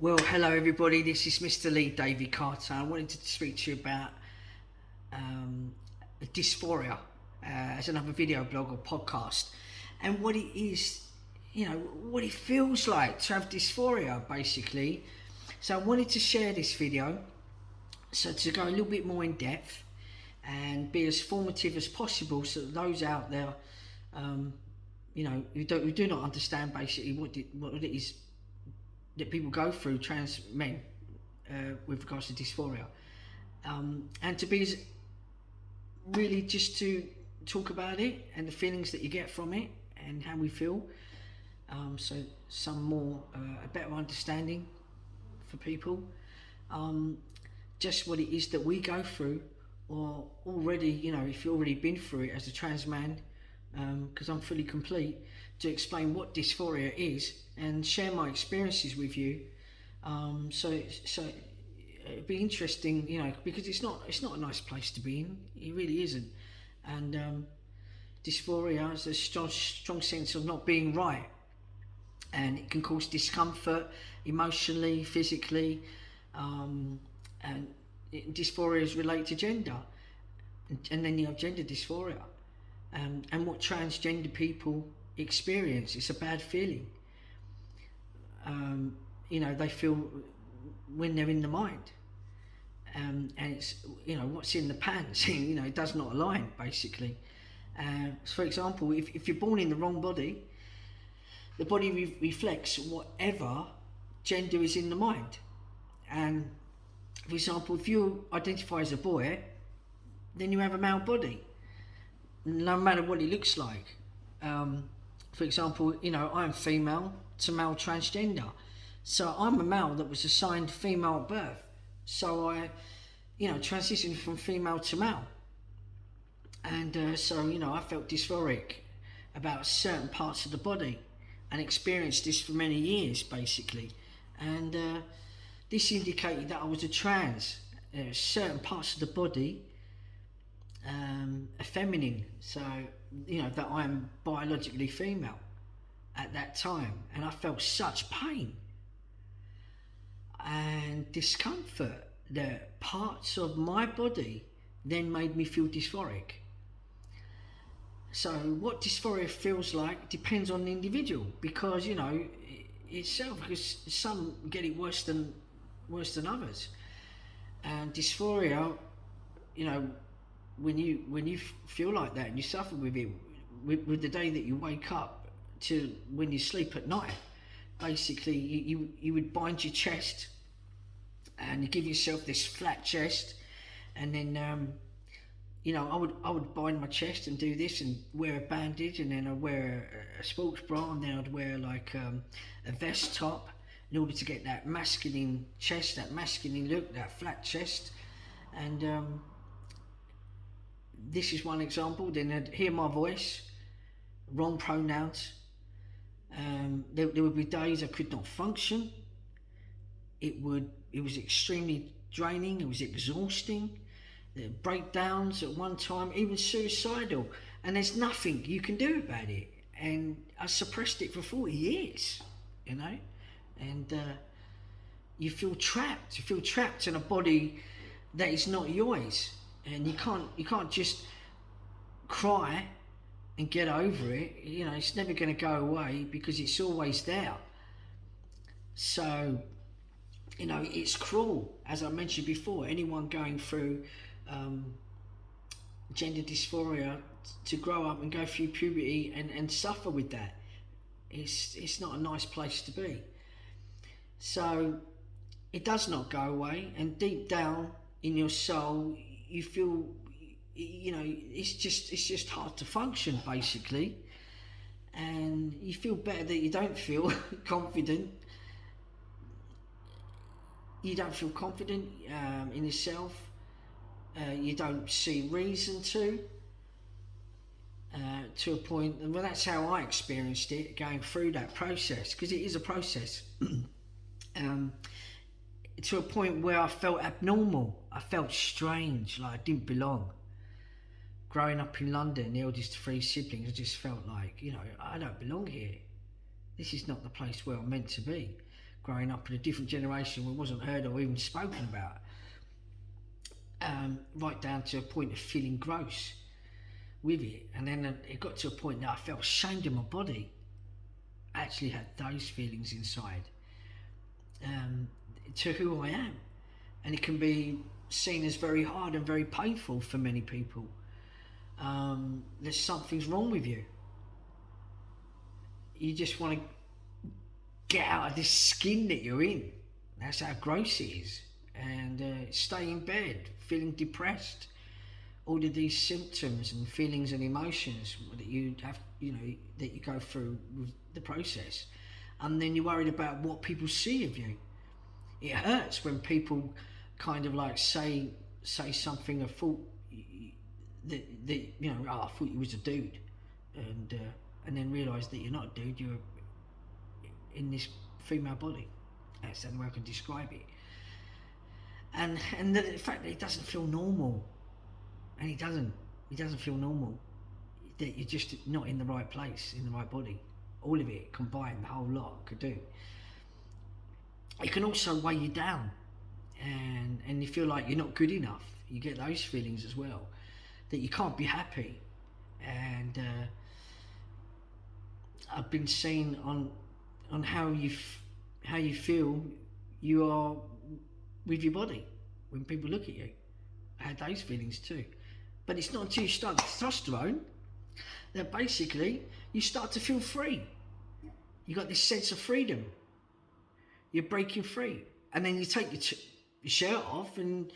Well, hello everybody, this is Mr. Lee David Carter. I wanted to speak to you about dysphoria as another video blog or podcast, and what it is, what it feels like to have dysphoria basically. So I wanted to share this video, so to go a little bit more in depth and be as formative as possible, so that those out there, who do not understand basically what it is that people go through, trans men, with regards to dysphoria, and to be really just to talk about it and the feelings that you get from it and how we feel, so some more a better understanding for people, just what it is that we go through, or already, if you've already been through it as a trans man, because I'm fully complete, to explain what dysphoria is and share my experiences with you. So it'd be interesting, because it's not a nice place to be in. It really isn't. And dysphoria is a strong sense of not being right, and it can cause discomfort emotionally, physically, and dysphoria is related to gender, and then you have gender dysphoria, and what transgender people experience. It's a bad feeling. They feel when they're in the mind, and it's, what's in the pants, it does not align basically. For example, if you're born in the wrong body, the body reflects whatever gender is in the mind. And for example, if you identify as a boy, then you have a male body, no matter what it looks like. For example, I'm female to male transgender, so I'm a male that was assigned female at birth, so I transitioned from female to male, and so I felt dysphoric about certain parts of the body and experienced this for many years basically, and this indicated that I was a trans. Certain parts of the body are feminine, so that I'm biologically female at that time, and I felt such pain and discomfort that parts of my body then made me feel dysphoric. So what dysphoria feels like depends on the individual, because itself, because some get it worse than others. And dysphoria, when you feel like that and you suffer with it, with the day that you wake up to when you sleep at night, basically you would bind your chest and you give yourself this flat chest, and then I would bind my chest and do this and wear a bandage, and then I'd wear a sports bra, and then I'd wear like a vest top, in order to get that masculine chest, that masculine look, that flat chest. And this is one example. Then I'd hear my voice, wrong pronouns. There would be days I could not function. It was extremely draining. It was exhausting. There were breakdowns at one time, even suicidal. And there's nothing you can do about it. And I suppressed it for 40 years, and you feel trapped. You feel trapped in a body that is not yours, and you can't just cry and get over it. It's never going to go away because it's always there. So it's cruel, as I mentioned before. Anyone going through gender dysphoria, to grow up and go through puberty and suffer with that, it's not a nice place to be. So it does not go away, and deep down in your soul you feel, it's just hard to function basically, and you feel better that you don't feel confident. You don't feel confident in yourself. You don't see reason to a point. Well, that's how I experienced it, going through that process, because it is a process. To a point where I felt abnormal. I felt strange, like I didn't belong. Growing up in London, the eldest of 3 siblings, I just felt like, I don't belong here. This is not the place where I'm meant to be. growing up in a different generation where it wasn't heard or even spoken about, right down to a point of feeling gross with it. And then it got to a point that I felt ashamed of my body. I actually had those feelings inside, to who I am. And it can be seen as very hard and very painful for many people. There's something's wrong with you. You just want to get out of this skin that you're in. That's how gross it is. And stay in bed, feeling depressed. All of these symptoms and feelings and emotions that you have, that you go through with the process. And then you're worried about what people see of you. It hurts when people kind of like say something, I thought that I thought you was a dude, and then realise that you're not a dude, you're in this female body. That's the only way I can describe it. And the fact that it doesn't feel normal, and it doesn't feel normal, that you're just not in the right place, in the right body. All of it combined, the whole lot could do. It can also weigh you down, and you feel like you're not good enough. You get those feelings as well, that you can't be happy. And I've been seen on how you feel you are with your body when people look at you. I had those feelings too. But it's not until you start testosterone that basically you start to feel free. You got this sense of freedom. You're breaking free, and then you take your shirt off, and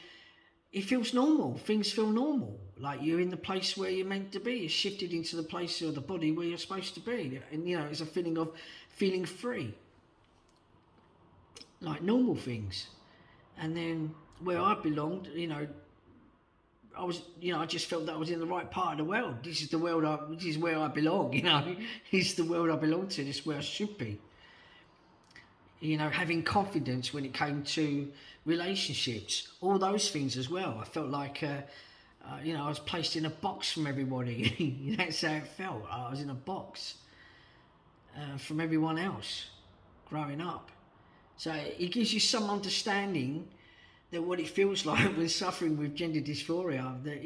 it feels normal. Things feel normal, like you're in the place where you're meant to be. You're shifted into the place of the body where you're supposed to be, and it's a feeling of feeling free, like normal things. And then where I belonged, I was, I just felt that I was in the right part of the world. This is the world. This is where I belong. This is the world I belong to. This is where I should be. Having confidence when it came to relationships, all those things as well. I felt like, I was placed in a box from everybody. That's how it felt. I was in a box from everyone else growing up. So it gives you some understanding that what it feels like when suffering with gender dysphoria, that,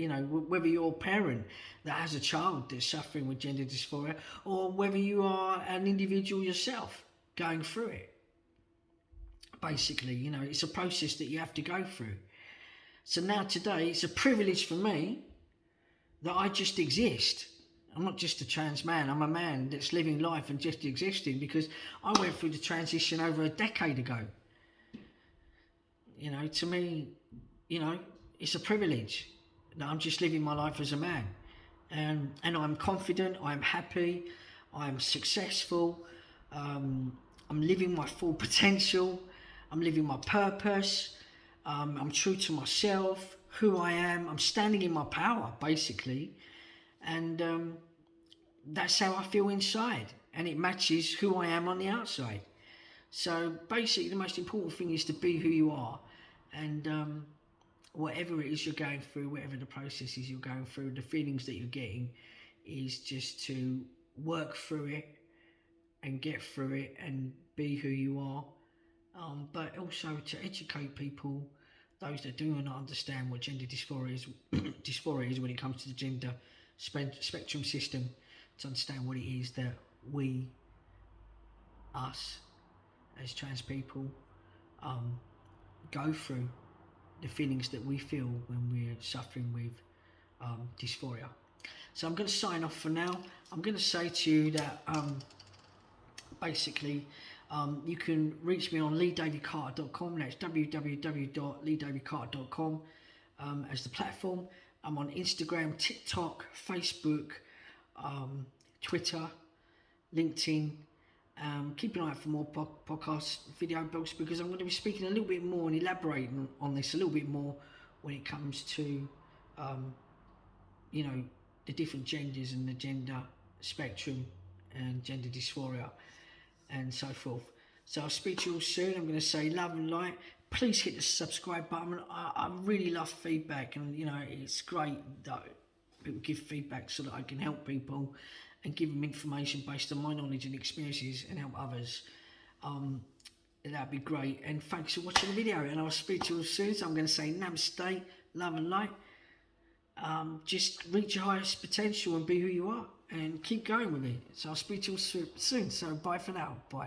whether you're a parent that has a child that's suffering with gender dysphoria, or whether you are an individual yourself going through it. Basically, it's a process that you have to go through. So now today, it's a privilege for me that I just exist. I'm not just a trans man, I'm a man that's living life and just existing, because I went through the transition over a decade ago. To me, it's a privilege that I'm just living my life as a man. And I'm confident, I'm happy, I'm successful, I'm living my full potential, I'm living my purpose, I'm true to myself, who I am, I'm standing in my power, basically. And that's how I feel inside, and it matches who I am on the outside. So basically the most important thing is to be who you are, and whatever it is you're going through, whatever the process is you're going through, the feelings that you're getting, is just to work through it and get through it and be who you are. But also to educate people, those that do not understand what gender dysphoria is when it comes to the gender spectrum system, to understand what it is that us as trans people, go through, the feelings that we feel when we're suffering with dysphoria. So I'm going to sign off for now. I'm going to say to you that basically you can reach me on leedavidcarter.com. That's www.leedavidcarter.com as the platform. I'm on Instagram, TikTok, Facebook, Twitter, LinkedIn. Keep an eye out for more podcasts, video blogs, because I'm going to be speaking a little bit more and elaborating on this a little bit more when it comes to, the different genders and the gender spectrum and gender dysphoria and so forth. So I'll speak to you all soon. I'm going to say love and light. Please hit the subscribe button. I really love feedback, and it's great that people give feedback so that I can help people and give them information based on my knowledge and experiences and help others. that'd be great. And thanks for watching the video. And I'll speak to you soon. So I'm going to say namaste, love and light. Just reach your highest potential and be who you are, and keep going with it. So I'll speak to you soon. So bye for now. Bye.